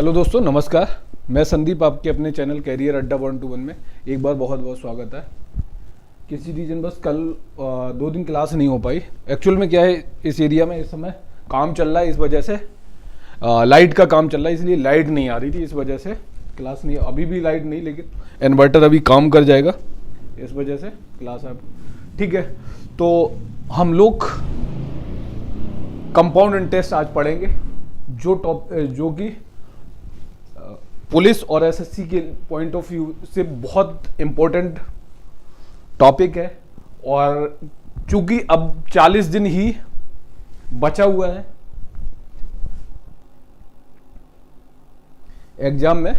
Hello दोस्तों, नमस्कार। मैं संदीप, आपके अपने चैनल कैरियर अड्डा 121 में एक बार बहुत बहुत स्वागत है। किसी रीजन बस कल 2 दिन क्लास नहीं हो पाई। एक्चुअल में क्या है, इस एरिया में इस समय काम चल रहा है, इस वजह से लाइट का काम चल रहा है, इसलिए लाइट नहीं आ रही थी, इस वजह से क्लास नहीं। अभी भी लाइट नहीं, लेकिन इन्वर्टर अभी काम कर जाएगा, इस वजह से क्लास अब ठीक है। तो हम लोग कंपाउंड इंटरेस्ट आज पढ़ेंगे, जो कि पुलिस और एसएससी के पॉइंट ऑफ व्यू से बहुत इम्पोर्टेंट टॉपिक है। और चूंकि अब 40 दिन ही बचा हुआ है एग्जाम में,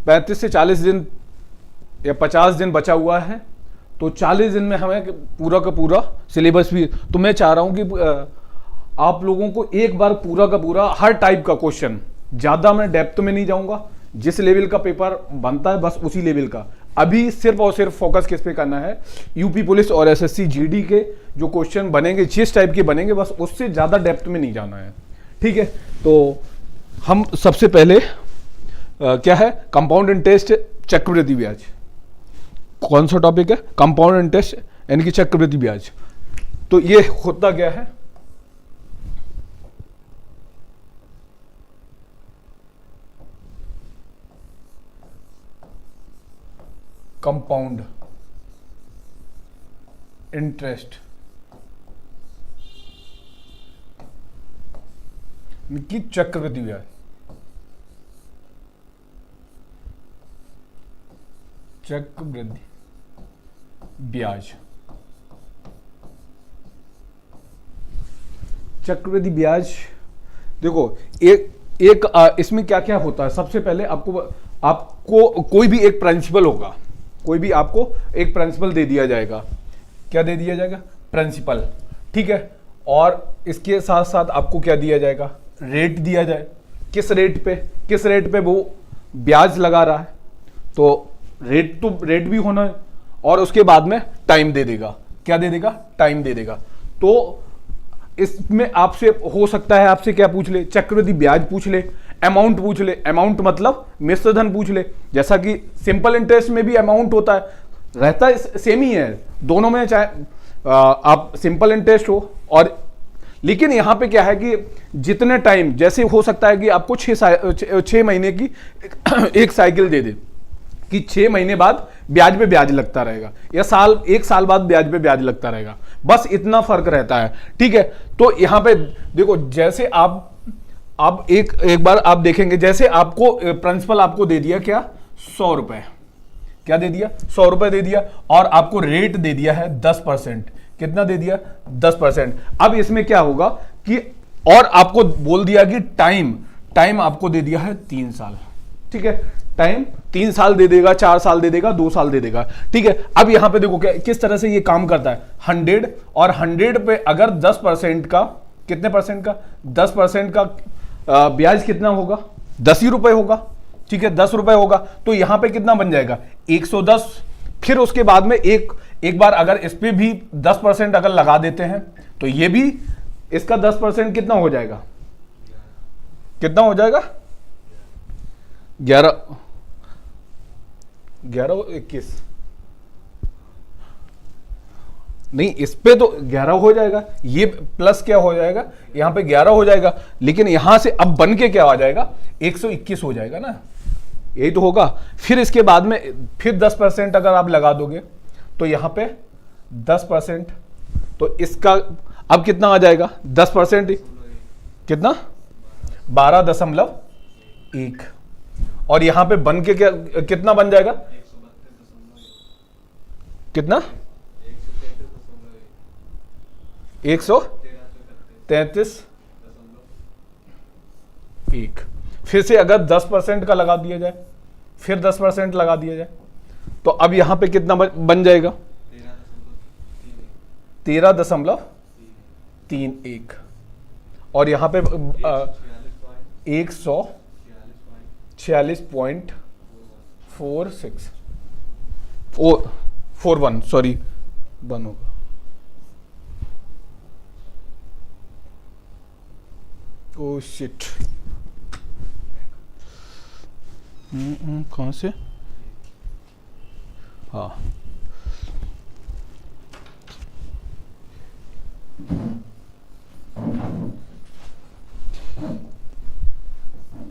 35 से 40 दिन या 50 दिन बचा हुआ है, तो 40 दिन में हमें पूरा का पूरा सिलेबस भी। तो मैं चाह रहा हूं कि आप लोगों को एक बार पूरा का पूरा हर टाइप का क्वेश्चन, ज़्यादा मैं डेप्थ में नहीं जाऊंगा, जिस लेवल का पेपर बनता है बस उसी लेवल का। अभी सिर्फ और सिर्फ फोकस किस पे करना है, यूपी पुलिस और एसएससी जीडी के जो क्वेश्चन बनेंगे, जिस टाइप के बनेंगे, बस उससे ज़्यादा डेप्थ में नहीं जाना है, ठीक है। तो हम सबसे पहले क्या है, कंपाउंड इंटरेस्ट, चक्रवृद्धि ब्याज। कौन सा टॉपिक है? कंपाउंड इंटरेस्ट यानी कि चक्रवृद्धि ब्याज। तो ये होता क्या है, कंपाउंड इंटरेस्ट की चक्रवृद्धि ब्याज। चक्रवृद्धि ब्याज, चक्रवृद्धि ब्याज देखो, इसमें क्या क्या होता है। सबसे पहले आपको कोई भी एक प्रिंसिपल होगा, कोई भी आपको एक प्रिंसिपल दे दिया जाएगा। क्या दे दिया जाएगा? प्रिंसिपल, ठीक है। और इसके साथ साथ आपको क्या दिया जाएगा? रेट दिया जाए, किस रेट पे वो ब्याज लगा रहा है, तो रेट भी होना है। और उसके बाद में टाइम दे देगा। क्या दे देगा? टाइम दे देगा। तो इसमें आपसे हो सकता है, आपसे क्या पूछ ले, चक्रवृद्धि ब्याज पूछ ले, अमाउंट पूछ ले। अमाउंट मतलब मिश्र धन पूछ ले। जैसा कि सिंपल इंटरेस्ट में भी अमाउंट होता है, रहता है सेम ही है दोनों में, चाहे आप सिंपल इंटरेस्ट हो और, लेकिन यहां पे क्या है कि जितने टाइम, जैसे हो सकता है कि आपको 6 महीने की एक साइकिल दे दे कि 6 महीने बाद ब्याज पे ब्याज लगता रहेगा, या 1 साल बाद ब्याज पे ब्याज लगता रहेगा, बस इतना फर्क रहता है, ठीक है। तो यहां पे देखो, जैसे आप एक बार आप देखेंगे, जैसे आपको प्रिंसिपल आपको दे दिया क्या, 100 रुपए। क्या दे दिया? 100 रुपए दे दिया। और आपको रेट दे दिया है 10%। कितना दे दिया? 10%। अब इसमें क्या होगा कि, और आपको बोल दिया कि टाइम आपको दे दिया है 3 साल, ठीक है। टाइम 3 साल दे देगा, 4 साल दे देगा, 2 साल दे देगा, ठीक है। अब यहां पे देखो किस तरह से ये काम करता है। 100 और 100 पे अगर 10% का, कितने परसेंट का? 10% का ब्याज कितना होगा? 10 ही रुपए होगा, ठीक है। 10 रुपए होगा, तो यहां पे कितना बन जाएगा? 110। फिर उसके बाद में एक बार अगर इस पे भी 10% अगर लगा देते हैं, तो ये भी इसका 10% कितना हो जाएगा? कितना हो जाएगा? 11 21 नहीं, इस पे तो 11 हो जाएगा, ये प्लस क्या हो जाएगा, यहां पे 11 हो जाएगा, लेकिन यहां से अब बन के क्या आ जाएगा? 121 हो जाएगा ना, यही तो होगा। फिर इसके बाद में फिर 10% अगर आप लगा दोगे, तो यहां पे 10%, तो इसका अब कितना आ जाएगा? 10% कितना? 12.1। और यहां पे बन के क्या कितना बन जाएगा? कितना? 133.1। फिर से अगर 10% का लगा दिया जाए, फिर 10% लगा दिया जाए, तो अब यहां पे कितना बन जाएगा? 13.31। और यहां पे 146.41, सॉरी, 1 होगा। ओ शिट, कहाँ से, हाँ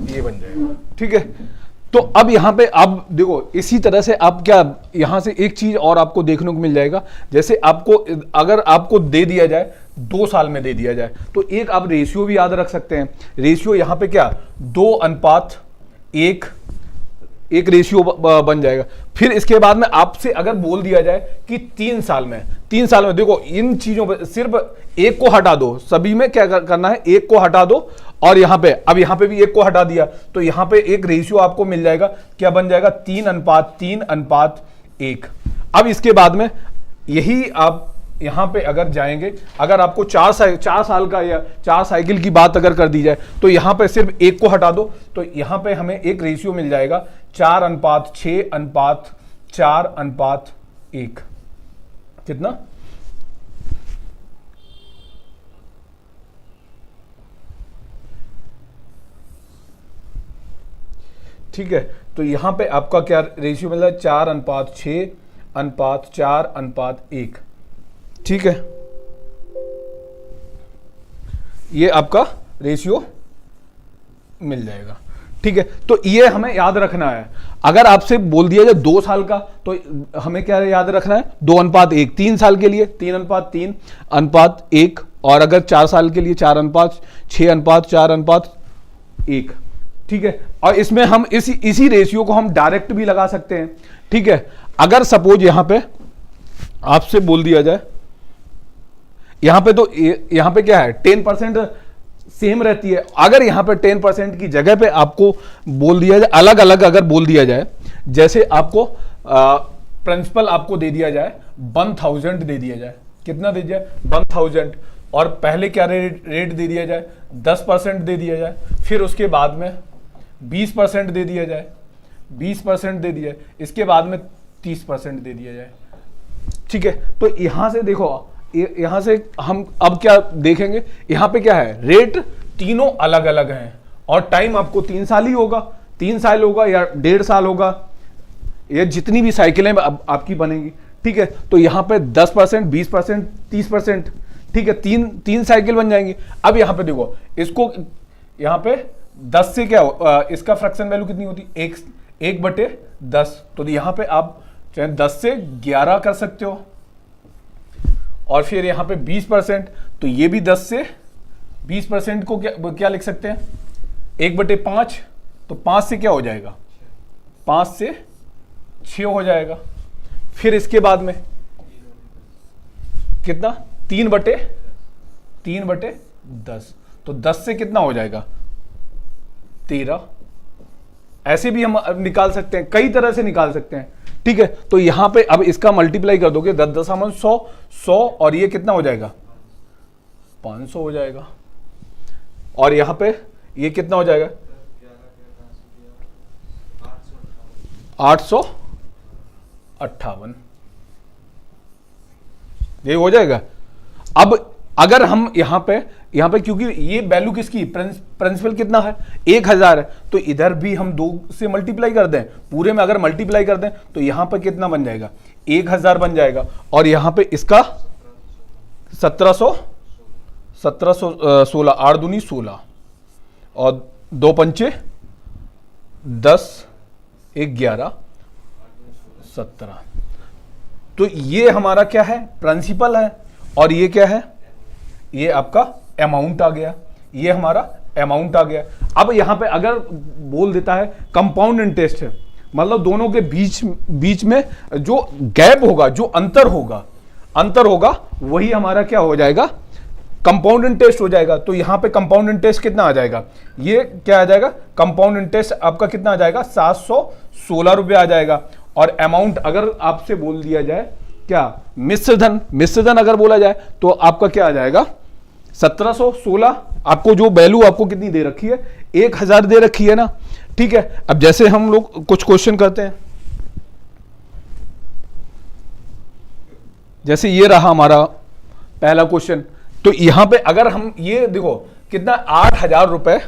ये बन जाएगा। ठीक है, तो अब यहां पे आप देखो इसी तरह से आप क्या, यहां से एक चीज और आपको देखने को मिल जाएगा, जैसे आपको अगर आपको दे दिया जाए 2 साल में दे दिया जाए, तो एक आप रेशियो भी याद रख सकते हैं। रेशियो यहां पे क्या 2:1 एक रेशियो बन जाएगा। फिर इसके बाद में आपसे अगर बोल दिया जाए कि 3 साल में देखो इन चीजों पर सिर्फ एक को हटा दो, सभी में क्या करना है, एक को हटा दो, और यहां पे अब यहां पे भी एक को हटा दिया, तो यहां पे एक रेशियो आपको मिल जाएगा, क्या बन जाएगा 3:1। अब इसके बाद में यही आप यहां पे अगर जाएंगे, अगर आपको 4 साल का या 4 साइकिल की बात अगर कर दी जाए, तो यहां पे सिर्फ एक को हटा दो, तो यहां पे हमें एक रेशियो मिल जाएगा 4:6:4:1। कितना, ठीक है, तो यहां पे आपका क्या रेशियो मिल रहा है 4:6:4:1। ठीक है, ये आपका रेशियो मिल जाएगा। ठीक है, तो ये हमें याद रखना है। अगर आपसे बोल दिया जाए 2 साल का, तो हमें क्या याद रखना है 2:1। 3 साल के लिए 3:3:1, और अगर 4 साल के लिए 4:6:4:1। ठीक है, और इसमें हम इसी रेशियो को हम डायरेक्ट भी लगा सकते हैं। ठीक है, अगर सपोज यहां पे आपसे बोल दिया जाए, यहां पे तो यहां पे क्या है 10% सेम रहती है। अगर यहां पे 10% की जगह पे आपको बोल दिया जाए अलग अलग, अगर बोल दिया जाए, जैसे आपको प्रिंसिपल आपको दे दिया जाए 1000 दे दिया जाए, कितना दे दिया 1000, और पहले क्या रेट दे दिया जाए 10% दे दिया जाए, फिर उसके बाद में 20% दे दिया जाए, 20% दे दिया, इसके बाद में 30% दे दिया जाए। ठीक है, तो यहां से देखो, यहां से हम अब क्या देखेंगे, यहां पे क्या है रेट तीनों अलग अलग हैं, और टाइम आपको 3 साल ही होगा, 3 साल होगा या 1.5 साल होगा, ये जितनी भी साइकिलें आपकी बनेंगी। ठीक है, तो यहां पे 10%, 20%, 30%। ठीक है, तीन साइकिल बन जाएंगी। अब यहां पे देखो, इसको यहां पे 10 से क्या इसका फ्रैक्शन वैल्यू कितनी होती है 1/10, तो यहां पे आप चाहे 10 से 11 कर सकते हो, और फिर यहां पे 20%, तो ये भी 10 से 20% को क्या लिख सकते हैं 1/5, तो 5 से क्या हो जाएगा 5 से 6 हो जाएगा। फिर इसके बाद में कितना 3/10, तो 10 से कितना हो जाएगा 13। ऐसे भी हम निकाल सकते हैं, कई तरह से निकाल सकते हैं। ठीक है, तो यहां पे अब इसका मल्टीप्लाई कर दोगे 10×100, और ये कितना हो जाएगा 500 हो जाएगा, और यहां पे ये कितना हो जाएगा 858, ये हो जाएगा। अब अगर हम यहां पे क्योंकि ये वैल्यू किसकी प्रिंसिपल कितना है 1000 है, तो इधर भी हम 2 से मल्टीप्लाई कर दें, पूरे में अगर मल्टीप्लाई कर दें तो यहां पर कितना बन जाएगा 1000 बन जाएगा, और यहां पे इसका 1716 8 दूनी 16, और 2 पंचे 10 1 11 17। तो ये हमारा क्या है प्रिंसिपल है, और ये क्या है ये आपका अमाउंट आ गया, ये हमारा अमाउंट आ गया। अब यहां पे अगर बोल देता है कंपाउंड इंटरेस्ट है, मतलब दोनों के बीच में जो गैप होगा, जो अंतर होगा वही हमारा क्या हो जाएगा कंपाउंड इंटरेस्ट हो जाएगा। तो यहां पे कंपाउंड इंटरेस्ट कितना आ जाएगा, ये क्या आ जाएगा कंपाउंड इंटरेस्ट आपका कितना आ जाएगा 716 रुपये आ जाएगा। और अमाउंट अगर आपसे बोल दिया जाए क्या मिश्र धन अगर बोला जाए तो आपका क्या आ जाएगा 1716। आपको जो वैल्यू आपको कितनी दे रखी है 1000 दे रखी है ना। ठीक है, अब जैसे हम लोग कुछ क्वेश्चन करते हैं, जैसे ये रहा हमारा पहला क्वेश्चन, तो यहां पे अगर हम ये देखो कितना 8000 रुपए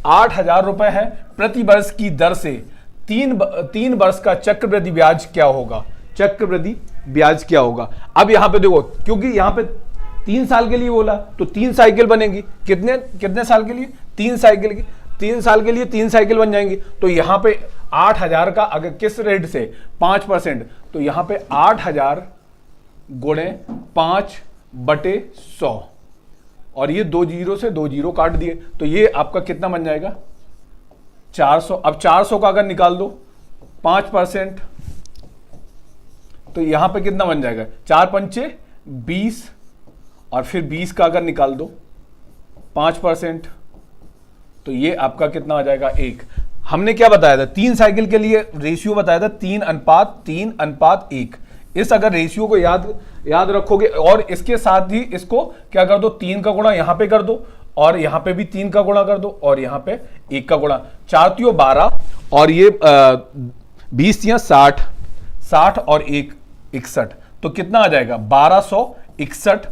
8,000 रुपए है प्रति वर्ष की दर से 3 वर्ष का चक्रवृद्धि ब्याज क्या होगा? चक्रवृद्धि ब्याज क्या होगा? अब यहां पे देखो, क्योंकि यहां पे 3 साल के लिए बोला तो 3 साइकिल बनेगी। कितने साल के लिए? 3 साइकिल की। 3 साल के लिए 3 साइकिल बन जाएंगी। तो यहां पे 8,000 का अगर किस रेट से 5%, तो यहां पे 8,000 गुणे 5/100 और ये 2 जीरो से 2 जीरो काट दिए, तो ये आपका कितना बन जाएगा? 400। अब 400 का अगर निकाल दो 5%, तो यहां पे कितना बन जाएगा? 4 पंचे 20 और फिर 20 का अगर निकाल दो 5%, तो ये आपका कितना आ जाएगा? 1। हमने क्या बताया था? 3 साइकिल के लिए रेशियो बताया था 3:1। इस अगर रेशियो को याद रखोगे और इसके साथ ही इसको क्या कर दो? 3 का गुणा यहां पे कर दो और यहां पे भी 3 का गुणा कर दो और यहां पे 1 का गुणा। 4 तियों 12 और ये 20 तियां 60, 60 और 1 61, तो कितना आ जाएगा? 1261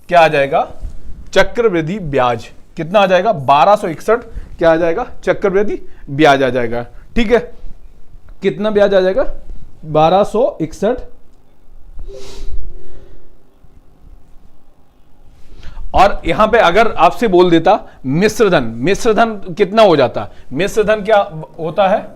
क्या आ जाएगा? चक्रवृद्धि ब्याज। कितना आ जाएगा? 1261 क्या आ जाएगा? चक्रवृद्धि ब्याज आ जाएगा। ठीक है, कितना ब्याज आ जाएगा? 1261। और यहां पे अगर आपसे बोल देता मिश्र धन कितना हो जाता? मिश्र धन क्या होता है?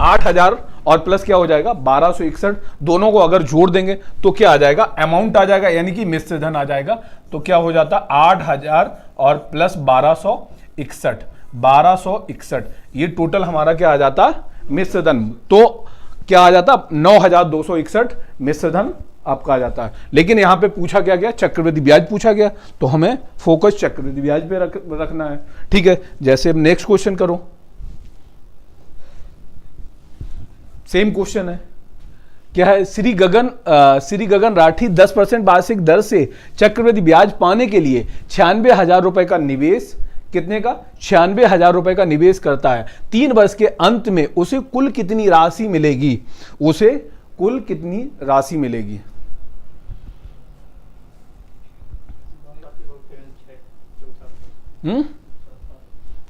8,000 और प्लस क्या हो जाएगा? 1261। दोनों को अगर जोड़ देंगे तो क्या आ जाएगा? अमाउंट आ जाएगा, यानी कि मिश्र धन आ जाएगा। तो क्या हो जाता? 8,000 और प्लस 1261, 1261। ये टोटल हमारा क्या आ जाता? मिश्र धन। तो क्या आ जाता? 9,261 मिश्र धन आपका आ जाता है। लेकिन यहां पे पूछा क्या गया? चक्रवृद्धि ब्याज पूछा गया, तो हमें फोकस चक्रवृद्धि ब्याज पे रखना है। ठीक है, जैसे अब नेक्स्ट क्वेश्चन करो। सेम क्वेश्चन है, क्या है? श्री गगन राठी 10% वार्षिक दर से चक्रवृद्धि ब्याज पाने के लिए 96,000 रुपए का निवेश, कितने का? 96,000 रुपए का निवेश करता है। 3 वर्ष के अंत में उसे कुल कितनी राशि मिलेगी? उसे कुल कितनी राशि मिलेगी?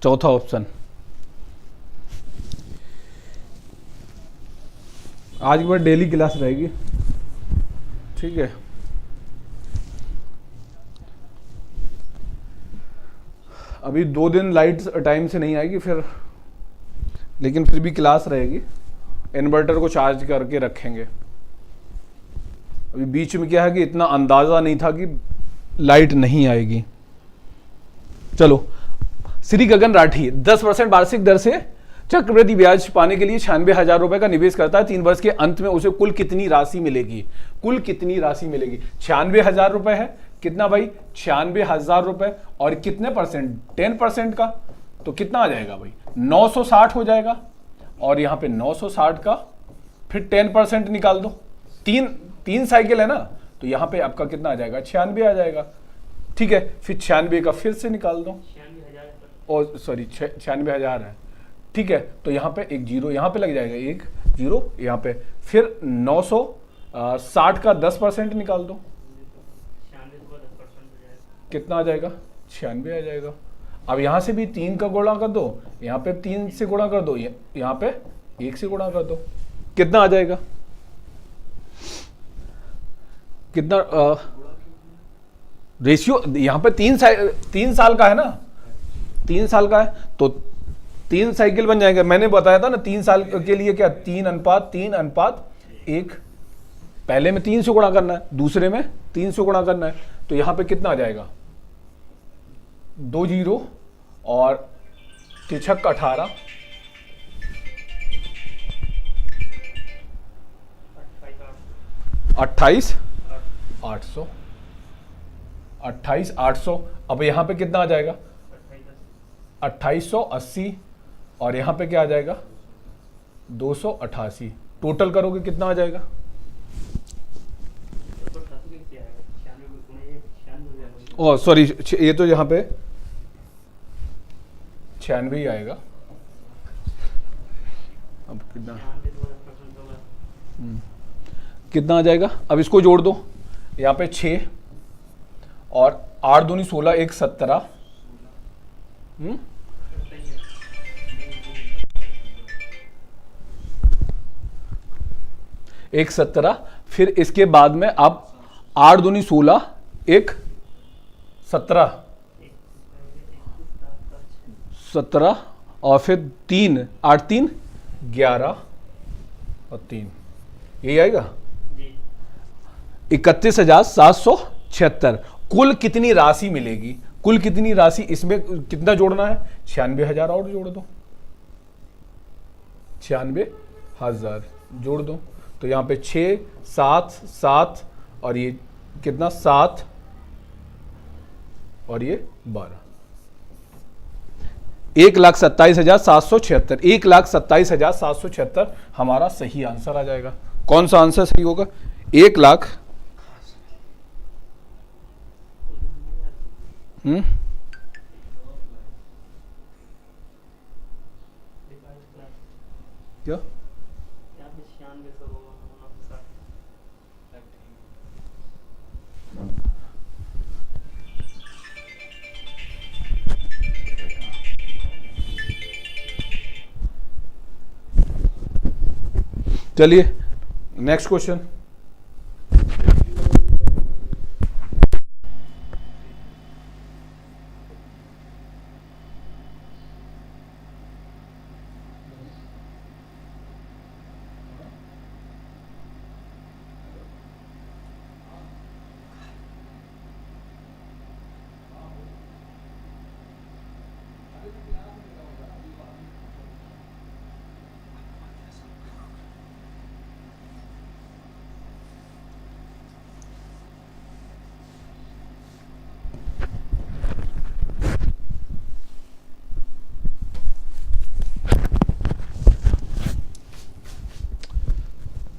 चौथा ऑप्शन। आज के बाद डेली क्लास रहेगी। ठीक है, अभी 2 दिन लाइट टाइम से नहीं आएगी फिर, लेकिन फिर भी क्लास रहेगी। इन्वर्टर को चार्ज करके रखेंगे। अभी बीच में क्या है कि इतना अंदाजा नहीं था कि लाइट नहीं आएगी। चलो, श्री गगन राठी 10% वार्षिक दर से चक्रवृद्धि ब्याज पाने के लिए 96,000 रुपए का निवेश करता है। 3 वर्ष के अंत में उसे कुल कितनी राशि मिलेगी? कुल कितनी राशि मिलेगी? 96,000 रुपए है। कितना भाई? 96,000 रुपए और कितने परसेंट? 10% का, तो कितना आ जाएगा भाई? 960 हो जाएगा। और यहां पे 960 का फिर 10% निकाल दो। 3 साइकिल है ना, तो यहां पे आपका कितना आ जाएगा? 96 आ जाएगा। ठीक है, फिर 96 का फिर से निकाल दो। और सॉरी 96,000 है। ठीक है, तो यहां पे एक जीरो यहां पे लग जाएगा, एक जीरो यहां पे। फिर 960 का 10% निकाल दो, कितना आ जाएगा? 96 आ जाएगा। अब यहां से भी 3 का गुणा कर दो, यहां पे 3 से गुणा कर दो, यहां पे 1 से गुणा कर दो, कितना आ जाएगा? कितना रेशियो? यहां पे 3 साल का है ना, 3 साल का है तो 3 साइकिल बन जाएगा। मैंने बताया था ना 3 साल के लिए क्या? 3:1। पहले में 3 से गुणा करना है, दूसरे में 3 से गुणा करना है, तो यहां पे कितना आ जाएगा? 2 जीरो और 6 18, 28,800, 28,800। अब यहां पे कितना आ जाएगा? 2880 और यहां पे क्या आ जाएगा? 288। टोटल करोगे कितना आ जाएगा? ओ सॉरी, ये तो यहां पे 96 ही आएगा। अब कितना आ जाएगा? अब इसको जोड़ दो, यहाँ पे 6 और 8 दूनी 16, 1 17, एक 17, फिर इसके बाद में आप 8 दूनी 16, एक 17 और फिर 3, 8 3 11 और 3, यही आएगा 31,776। कुल कितनी राशि मिलेगी? कुल कितनी राशि, इसमें कितना जोड़ना है? 96,000 और जोड़ दो, 96,000 जोड़ दो। तो यहां पे 6 7 7 और ये कितना 7 और ये 12, 1,27,776। 1,27,776 हमारा सही आंसर आ जाएगा। कौन सा आंसर सही होगा? 1 लाख क्या चलिए नेक्स्ट क्वेश्चन।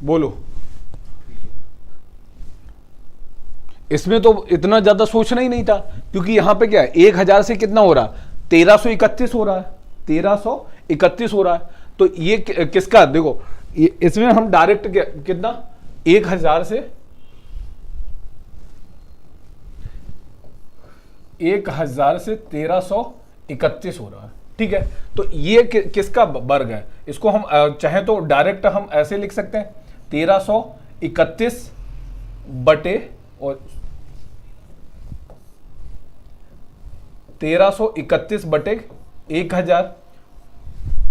बोलो। इसमें तो इतना ज्यादा सोचना ही नहीं था, क्योंकि यहां पे क्या है, 1,000 से कितना हो रहा है? 1331 हो रहा है, 1331 हो रहा है। तो ये किसका, देखो इसमें हम डायरेक्ट कितना 1,000 से 1331 हो रहा है, ठीक है। तो ये किसका वर्ग है? इसको हम चाहे तो डायरेक्ट हम ऐसे लिख सकते हैं 1331 बटे और 1331 बटे 1,000,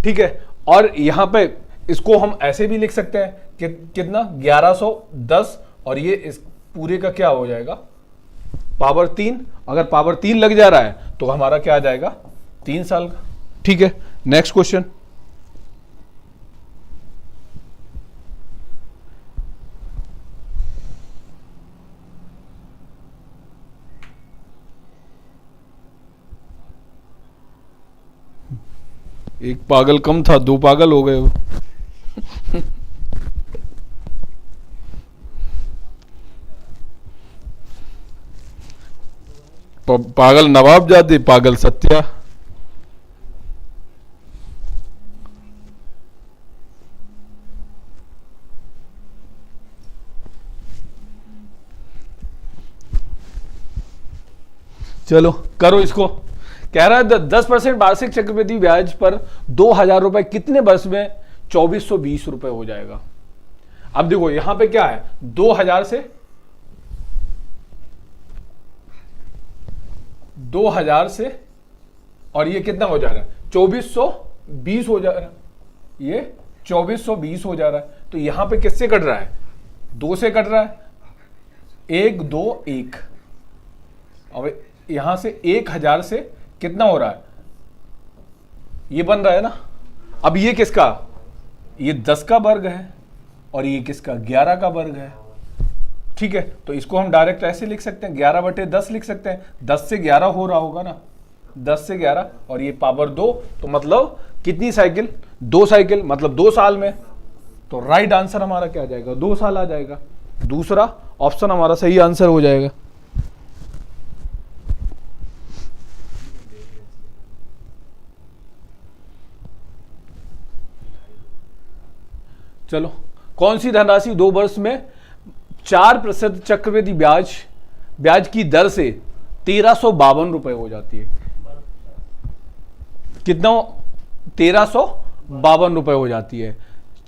ठीक है। और यहां पे इसको हम ऐसे भी लिख सकते हैं कि कितना 1110 और ये इस पूरे का क्या हो जाएगा? पावर 3। अगर पावर 3 लग जा रहा है तो हमारा क्या आ जाएगा? 3 साल का, ठीक है। Next question. एक पागल कम था, 2 पागल हो गए हो। पागल नवाब जादे, पागल सत्या। चलो करो इसको। कह रहा है 10% वार्षिक चक्रवृद्धि ब्याज पर 2,000 रुपए कितने वर्ष में 2,420 रुपए हो जाएगा? अब देखो यहां पे क्या है, 2,000 से और ये कितना हो जा रहा है? 2,420 हो जा रहा है, ये 2,420 हो जा रहा है। तो यहां पे किससे कट रहा है? 2 से कट रहा है, 1 2 1। अब यहां से 1,000 से कितना हो रहा है? ये बन रहा है ना। अब ये किसका? ये 10 का वर्ग है और ये किसका? 11 का वर्ग है, ठीक है। तो इसको हम डायरेक्ट ऐसे लिख सकते हैं, 11 बटे 10 लिख सकते हैं। 10 से 11 हो रहा होगा ना, 10 से 11 और ये पावर 2, तो मतलब कितनी साइकिल? 2 साइकिल, मतलब 2 साल में। तो राइट आंसर हमारा क्या आ जाएगा? 2 साल आ जाएगा। दूसरा ऑप्शन हमारा सही आंसर हो जाएगा। चलो, कौन सी धनराशि 2 वर्ष में 4% चक्रवृद्धि ब्याज की दर से 1,352 रुपए हो जाती है? कितना? 1,352 रुपए हो जाती है।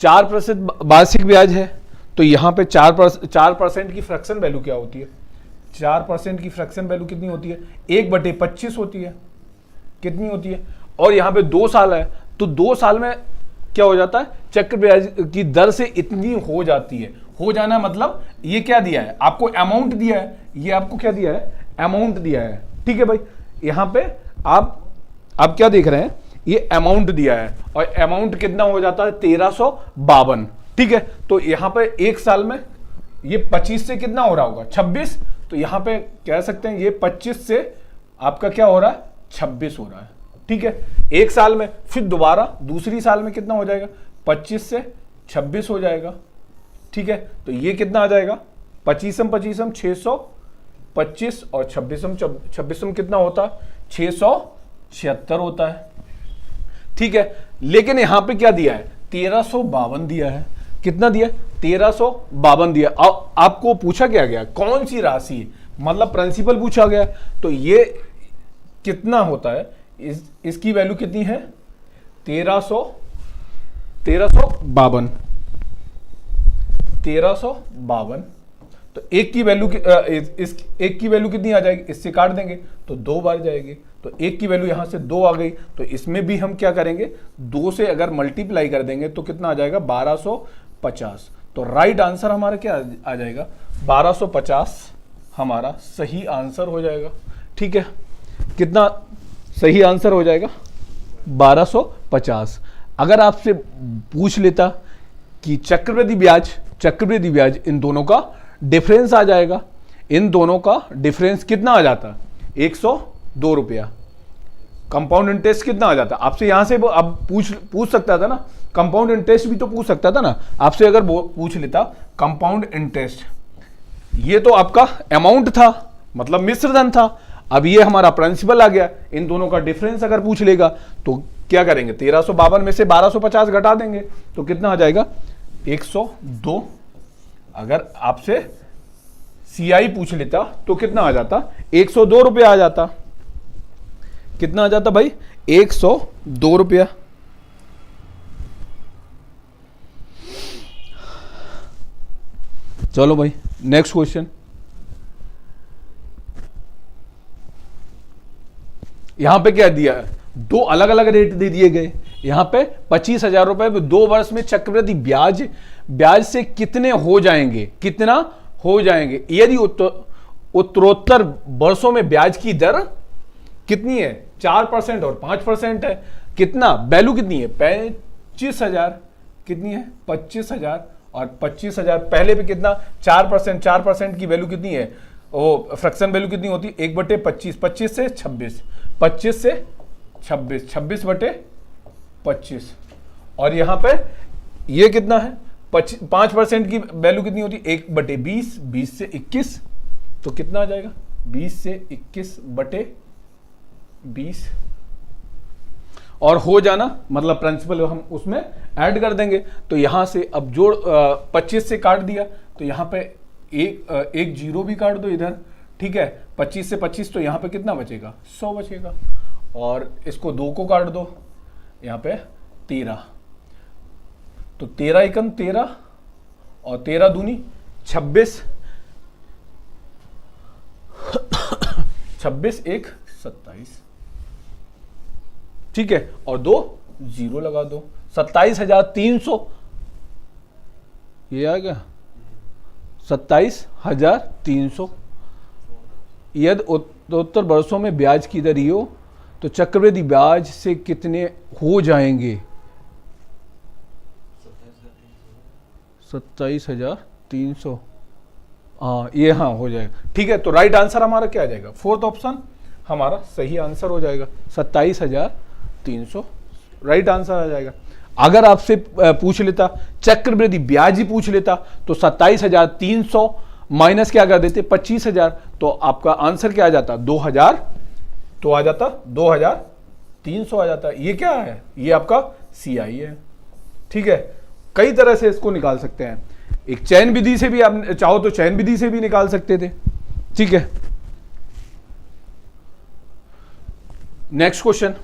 4% वार्षिक ब्याज है, तो यहां पे 4% की फ्रैक्शन वैल्यू क्या होती है? 4% की फ्रैक्शन वैल्यू कितनी होती है? 1/25 होती है। कितनी होती है? और यहां पे 2 साल है, तो 2 साल में क्या हो जाता है? चक्रब्याज की दर से इतनी हो जाती है। हो जाना मतलब ये क्या दिया है आपको? अमाउंट दिया है। ये आपको क्या दिया है? अमाउंट दिया है। ठीक है भाई, यहां पे आप क्या देख रहे हैं? ये अमाउंट दिया है, और अमाउंट कितना हो जाता है? 1352। ठीक है, तो यहां पे 1 साल में ये 25 से कितना हो रहा होगा? 26। तो यहां पे कह सकते हैं ये 25 से आपका क्या हो रहा है? 26 हो रहा है। ठीक है, 1 साल में, फिर दोबारा दूसरी साल में कितना हो जाएगा? 25 से 26 हो जाएगा। ठीक है, तो ये कितना आ जाएगा? 25 625 और 26 कितना होता है? 676 होता है। ठीक है, लेकिन यहां पे क्या दिया है? 1352 दिया है। कितना दिया? 1352 दिया। आपको पूछा क्या गया? कौन सी राशि, मतलब प्रिंसिपल पूछा गया। तो ये कितना होता है? इसकी वैल्यू कितनी है? 1352। तो एक की वैल्यू इस एक की वैल्यू कितनी आ जाएगी? इससे काट देंगे तो 2 बार जाएगी, तो एक की वैल्यू यहां से 2 आ गई। तो इसमें भी हम क्या करेंगे? 2 से अगर मल्टीप्लाई कर देंगे तो कितना आ जाएगा? 1250। तो राइट आंसर हमारा क्या आ जाएगा? 1250 हमारा सही आंसर हो जाएगा। ठीक है, कितना सही आंसर हो जाएगा? 1250। अगर आपसे पूछ लेता कि चक्रवृद्धि ब्याज इन दोनों का डिफरेंस आ जाएगा, इन दोनों का डिफरेंस कितना आ जाता? 102 रुपया। कंपाउंड इंटरेस्ट कितना आ जाता? आपसे यहां से अब पूछ सकता था ना, कंपाउंड इंटरेस्ट भी तो पूछ सकता था ना आपसे। अगर पूछ लेता कंपाउंड इंटरेस्ट, ये तो आपका अमाउंट था, मतलब मिश्रधन था। अब ये हमारा प्रिंसिपल आ गया। इन दोनों का डिफरेंस अगर पूछ लेगा तो क्या करेंगे? 1352 में से 1250 घटा देंगे तो कितना आ जाएगा? 102। अगर आपसे सीआई पूछ लेता तो कितना आ जाता? 102 रुपया आ जाता। कितना आ जाता भाई? 102 रुपया। चलो भाई, नेक्स्ट क्वेश्चन। यहां पे क्या दिया है? 2 अलग अलग रेट दे दिए गए। यहां पे 25,000 रुपए 2 वर्ष में चक्रवृद्धि ब्याज से कितने हो जाएंगे? कितना हो जाएंगे? यदि उत्तरोत्तर वर्षों में ब्याज की दर कितनी है? 4% और 5% है। कितना वैल्यू कितनी है? 25,000। कितनी है? 25,000। और 25,000 पहले भी कितना? 4% की वैल्यू कितनी है? वो फ्रैक्शन वैल्यू कितनी होती है? 1/25। 25 से 26, 25 से 26, 26/25। और यहां पे ये कितना है? 5% की वैल्यू कितनी होती है? 1/20, 20 से 21। तो कितना आ जाएगा? 20 से 21/20। और हो जाना मतलब प्रिंसिपल हम उसमें ऐड कर देंगे। तो यहां से अब जोड़ 25 से काट दिया तो यहां पे एक जीरो भी काट दो इधर। ठीक है, 25 से 25 तो यहां पे कितना बचेगा? 100 बचेगा। और इसको 2 को काट दो, यहां पे 13। तो 13 एकम 13 और 13 दूनी 26, 26 1 27। ठीक है, और 2 जीरो लगा दो। 27,300 ये आ गया। 27,300। यदि उत्तर वर्षों में ब्याज की दर हो तो चक्रवृद्धि ब्याज से कितने हो जाएंगे? 27,300। हाँ, ये हाँ हो जाएगा। ठीक है, तो राइट आंसर हमारा क्या आ जाएगा? 4th ऑप्शन हमारा सही आंसर हो जाएगा। 27,300 राइट आंसर आ जाएगा। अगर आपसे पूछ लेता चक्रवृद्धि ब्याज ही पूछ लेता तो 27,300 माइनस क्या कर देते? 25,000। तो आपका आंसर क्या आ जाता? 2,000। तो आ जाता 2,300 आ जाता। ये क्या है? ये आपका सीआई है। ठीक है, कई तरह से इसको निकाल सकते हैं। एक चयन विधि से भी आप चाहो तो चयन विधि से भी निकाल सकते थे। ठीक है, नेक्स्ट क्वेश्चन।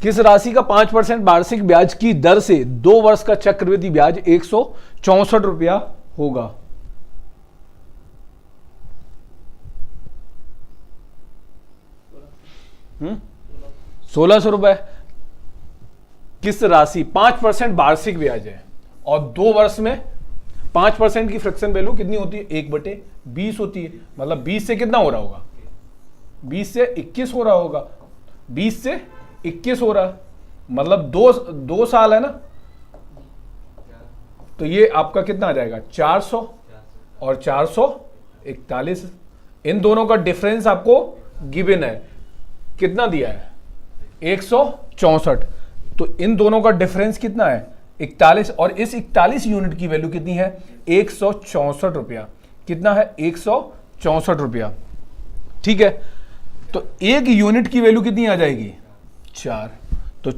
किस राशि का 5% वार्षिक ब्याज की दर से 2 वर्ष का चक्रवृद्धि ब्याज 164 रुपया होगा? हम्म, 1600 रुपए। किस राशि 5% वार्षिक ब्याज है और 2 वर्ष में 5% की फ्रैक्शन वैल्यू कितनी होती है? 1/20 होती है। मतलब 20 से कितना हो रहा होगा? 20 से 21 हो रहा होगा। 20 से 21 हो रहा, मतलब दो साल है ना, तो ये आपका कितना आ जाएगा? 400 और 441। इन दोनों का डिफरेंस आपको गिवन है, कितना दिया है? 164। तो इन दोनों का डिफरेंस कितना है? 41। और इस 41 यूनिट की वैल्यू कितनी है? 164 रुपया। कितना है? 164 रुपया। ठीक है, तो एक यूनिट की वैल्यू कितनी आ जाएगी? 4। तो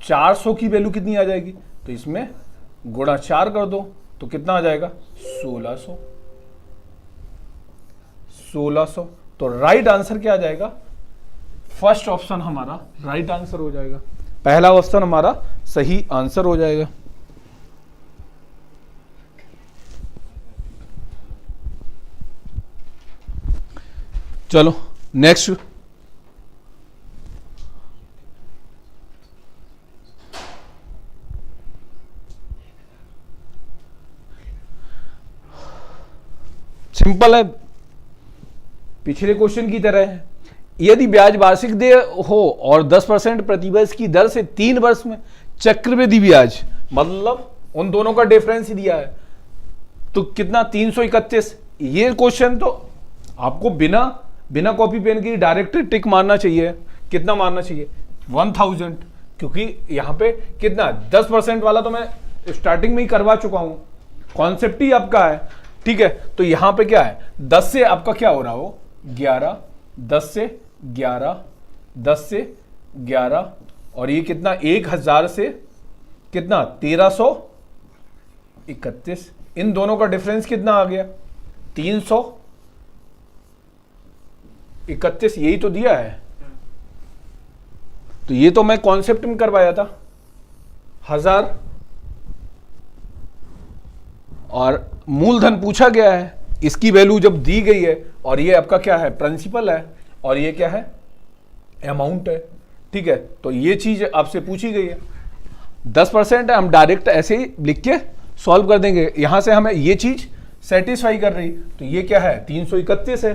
400 की वैल्यू कितनी आ जाएगी? तो इसमें गुणा 4 कर दो तो कितना आ जाएगा? 1600। 1600। तो राइट आंसर क्या आ जाएगा? फर्स्ट ऑप्शन हमारा राइट आंसर हो जाएगा। पहला ऑप्शन हमारा सही आंसर हो जाएगा। चलो नेक्स्ट। सिंपल है, पिछले क्वेश्चन की तरह है। यदि ब्याज वार्षिक देय हो और 10% प्रतिवर्ष की दर से 3 वर्ष में चक्रवृद्धि ब्याज, मतलब उन दोनों का डिफरेंस ही दिया है, तो कितना? 331। ये क्वेश्चन तो आपको बिना कॉपी पेन की डायरेक्ट टिक मारना चाहिए। कितना मारना चाहिए? 1000, क्योंकि यहां पे कितना 10% वाला तो मैं स्टार्टिंग में ही करवा चुका हूं, कॉन्सेप्ट ही आपका है। ठीक है, तो यहां पे क्या है? 10 से आपका क्या हो रहा हो? 11, 10 से 11, 10 से 11, और ये कितना? 1000 से कितना? 1331। इन दोनों का डिफरेंस कितना आ गया? 331। यही तो दिया है, तो ये तो मैं कॉन्सेप्ट में करवाया था। 1000 और मूलधन पूछा गया है, इसकी वैल्यू जब दी गई है, और ये आपका क्या है? प्रिंसिपल है, और ये क्या है? अमाउंट है। ठीक है, तो ये चीज आपसे पूछी गई है। 10% है, हम डायरेक्ट ऐसे ही लिख के सॉल्व कर देंगे। यहां से हमें ये चीज सेटिस्फाई कर रही, तो ये क्या है? 331 है।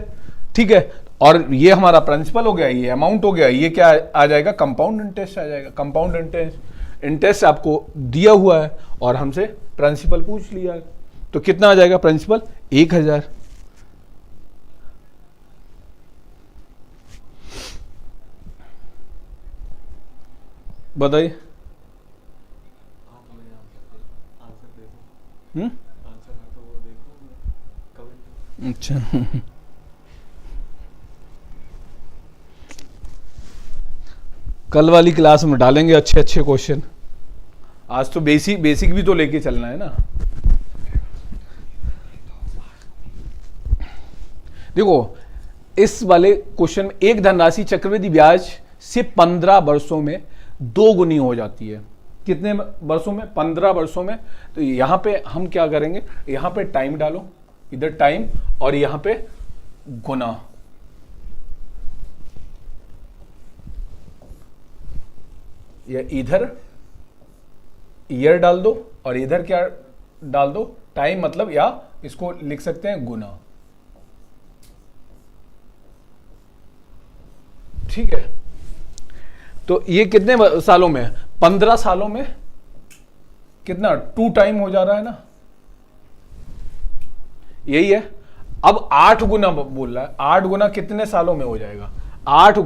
ठीक है, और ये हमारा प्रिंसिपल हो गया, ये अमाउंट हो गया, ये क्या आ जाएगा? कंपाउंड इंटरेस्ट आ जाएगा। कंपाउंड इंटरेस्ट आपको दिया हुआ है और हमसे प्रिंसिपल पूछ लिया है, तो कितना आ जाएगा? प्रिंसिपल 1000। बताइए। अच्छा कल वाली क्लास में डालेंगे अच्छे अच्छे क्वेश्चन। आज तो बेसिक भी तो लेके चलना है ना। देखो, इस वाले क्वेश्चन में एक धनराशि चक्रवृद्धि ब्याज से 15 वर्षों में 2 गुनी हो जाती है। कितने वर्षों में? 15 वर्षों में। तो यहां पे हम क्या करेंगे? यहां पे टाइम डालो, इधर टाइम, और यहां पे गुना। या इधर ईयर डाल दो और इधर क्या डाल दो? टाइम, मतलब, या इसको लिख सकते हैं गुना। ठीक है, तो ये कितने सालों में? 15 सालों में कितना? 2 टाइम हो जा रहा है ना, यही है। अब 8 गुना बोल रहा है। 8 गुना कितने सालों में हो जाएगा? 8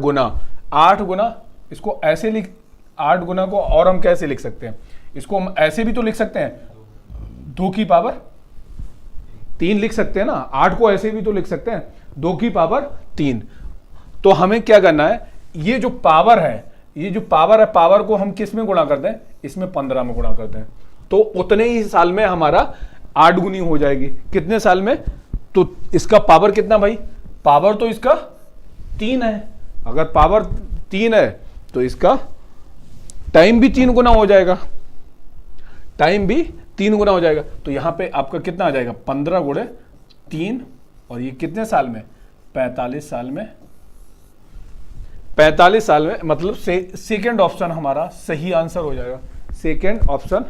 गुना इसको ऐसे लिख, 8 गुना को और हम कैसे लिख सकते हैं? इसको हम ऐसे भी तो लिख सकते हैं, 2 की पावर 3 लिख सकते हैं ना। 8 को ऐसे भी तो लिख सकते हैं, 2 की पावर 3। तो हमें क्या करना है? ये जो पावर है, पावर को हम किस में गुणा करते हैं? इसमें 15 में गुणा करते हैं, तो उतने ही साल में हमारा 8 गुनी हो जाएगी। कितने साल में? तो इसका पावर कितना भाई? पावर तो इसका 3 है। अगर पावर 3 है तो इसका टाइम भी 3 गुना हो जाएगा, टाइम भी 3 गुना हो जाएगा। तो यहां पे आपका कितना आ जाएगा 15 गुणे 3, और ये कितने साल में 45 साल में, 45 साल में, मतलब सेकेंड ऑप्शन हमारा सही आंसर हो जाएगा, सेकेंड ऑप्शन।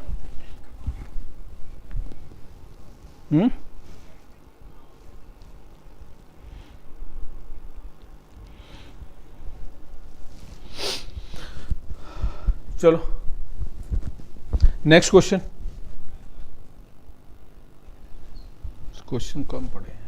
चलो नेक्स्ट क्वेश्चन, क्वेश्चन कम पड़े हैं।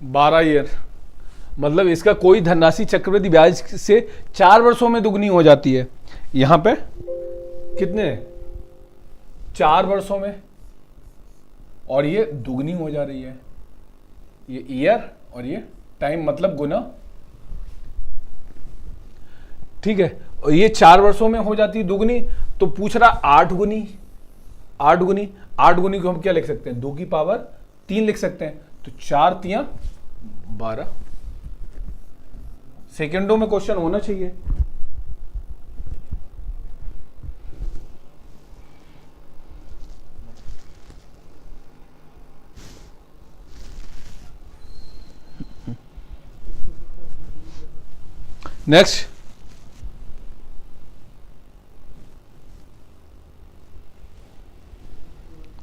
बारह ईयर, मतलब इसका कोई धनराशि चक्रवृद्धि ब्याज से 4 वर्षों में दुगनी हो जाती है। यहां पे कितने 4 वर्षों में, और ये दुगनी हो जा रही है, ये ईयर और ये टाइम मतलब गुना, ठीक है। और ये 4 वर्षों में हो जाती है दुगनी, तो पूछ रहा 8 गुनी, 8 गुनी, 8 गुनी को हम क्या लिख सकते हैं 2 की पावर 3 लिख सकते हैं, तो 4 तियां 12। सेकेंडों में क्वेश्चन होना चाहिए। नेक्स्ट,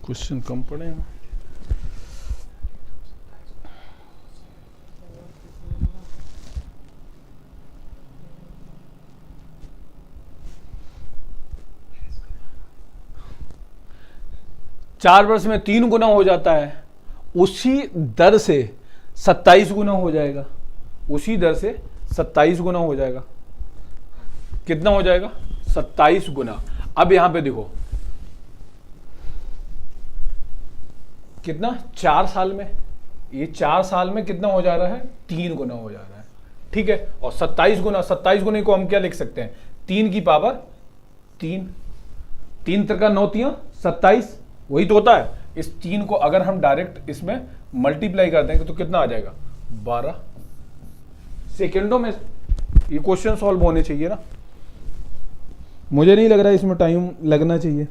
क्वेश्चन कम पड़े हैं। चार वर्ष में 3 गुना हो जाता है, उसी दर से 27 गुना हो जाएगा, उसी दर से 27 गुना हो जाएगा। कितना हो जाएगा 27 गुना। अब यहां पे देखो कितना 4 साल में, ये 4 साल में कितना हो जा रहा है 3 गुना हो जा रहा है, ठीक है। और 27 गुना, 27 गुने को हम क्या लिख सकते हैं 3 की पावर 3, 3 त्रिका 9 तियां 27, वही तो होता है। इस 3 को अगर हम डायरेक्ट इसमें मल्टीप्लाई कर देंगे तो कितना आ जाएगा 12। सेकेंडों में ये क्वेश्चन सॉल्व होने चाहिए ना, मुझे नहीं लग रहा है इसमें टाइम लगना चाहिए।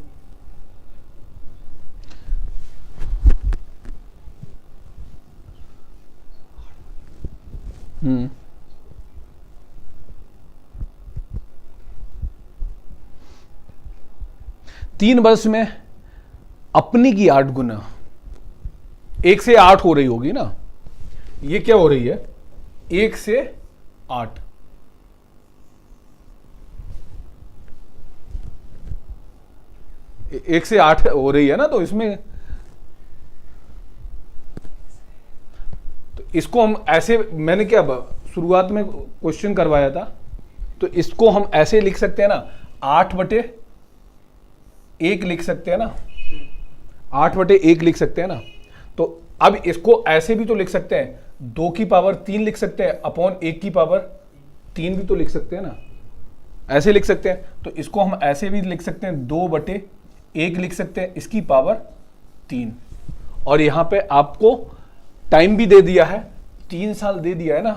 तीन वर्ष में अपनी की 8 गुना, 1 से 8 हो रही होगी ना, ये क्या हो रही है 1 से 8, एक से 8 हो रही है ना, तो इसमें तो इसको हम ऐसे, मैंने क्या शुरुआत में क्वेश्चन करवाया था, तो इसको हम ऐसे लिख सकते हैं ना 8/1 लिख सकते हैं ना, 8/1 लिख सकते हैं ना। तो अब इसको ऐसे भी तो लिख सकते हैं 2 की पावर 3 लिख सकते हैं अपॉन 1 की पावर 3 भी तो लिख सकते हैं ना, ऐसे लिख सकते हैं। तो इसको हम ऐसे भी लिख सकते हैं 2/1 लिख सकते हैं इसकी पावर 3। और यहां पे आपको टाइम भी दे दिया है, 3 साल दे दिया है ना,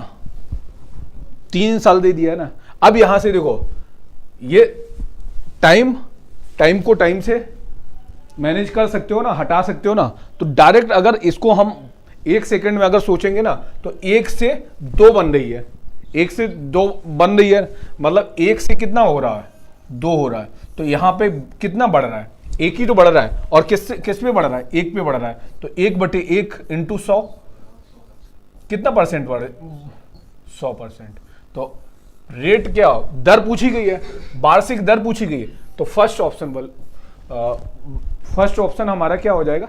3 साल दे दिया है ना। अब यहां से देखो ये टाइम को टाइम से मैनेज कर सकते हो ना, हटा सकते हो ना। तो डायरेक्ट अगर इसको हम 1 सेकंड में अगर सोचेंगे ना, तो 1 से 2 बन रही है, 1 से 2 बन रही है, मतलब 1 से कितना हो रहा है 2 हो रहा है। तो यहां पे कितना बढ़ रहा है 1 ही तो बढ़ रहा है, और किस पे बढ़ रहा है 1 पे बढ़ रहा है। तो 1/1 इंटू 100 कितना परसेंट बढ़ 100%। तो रेट क्या दर पूछी गई है, वार्षिक दर पूछी गई है, तो फर्स्ट ऑप्शन हमारा क्या हो जाएगा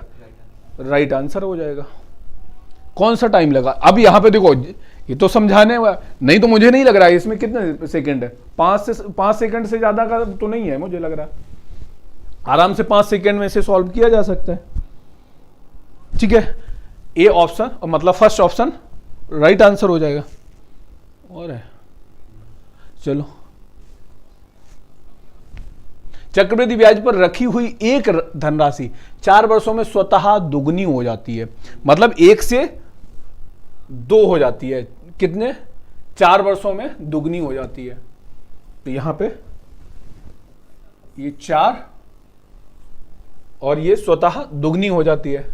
राइट आंसर हो जाएगा। कौन सा टाइम लगा, अब यहां पे देखो ये तो समझाने नहीं, तो मुझे नहीं लग रहा है इसमें कितने सेकंड है, 5 सेकंड से ज्यादा का तो नहीं है मुझे लग रहा है, आराम से 5 सेकंड में से सॉल्व किया जा सकता है, ठीक है। ए ऑप्शन मतलब फर्स्ट ऑप्शन राइट आंसर हो जाएगा। और है, चलो, चक्रवृद्धि ब्याज पर रखी हुई एक धनराशि 4 वर्षों में स्वतः दुगनी हो जाती है, मतलब 1 से 2 हो जाती है। कितने? 4 वर्षों में दुगनी हो जाती है। तो यहां पे ये 4 और ये स्वतः दुगनी हो जाती है,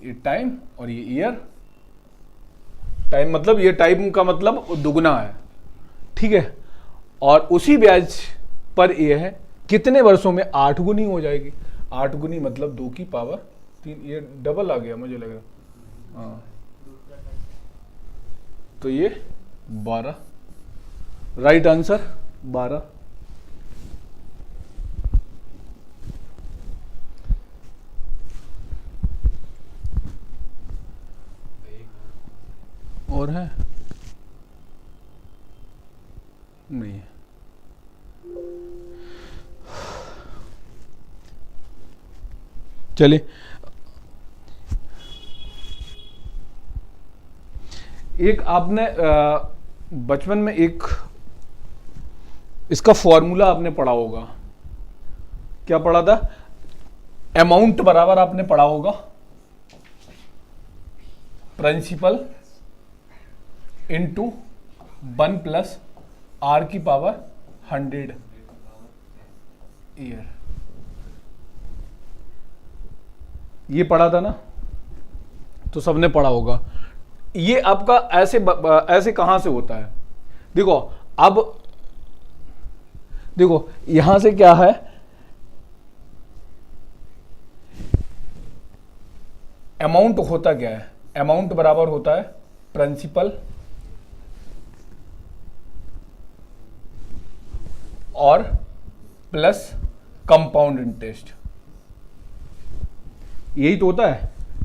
ये टाइम और ये ईयर। टाइम मतलब ये टाइम का मतलब दुगना है, ठीक है। और उसी ब्याज पर ये है कितने वर्षों में 8 गुनी हो जाएगी। 8 गुनी मतलब 2 की पावर 3, ये डबल आ गया मुझे लग रहा। हाँ, तो ये 12, राइट आंसर 12। और है? नहीं है। चलिए, एक आपने बचपन में एक इसका फॉर्मूला आपने पढ़ा होगा। क्या पढ़ा था? अमाउंट बराबर आपने पढ़ा होगा प्रिंसिपल इंटू 1 प्लस आर की पावर 100 ईयर। ये पढ़ा था ना, तो सबने पढ़ा होगा। ये आपका ऐसे कहां से होता है? देखो, अब देखो यहां से क्या है, अमाउंट होता क्या है? अमाउंट बराबर होता है प्रिंसिपल और प्लस कंपाउंड इंटरेस्ट, यही तो होता है।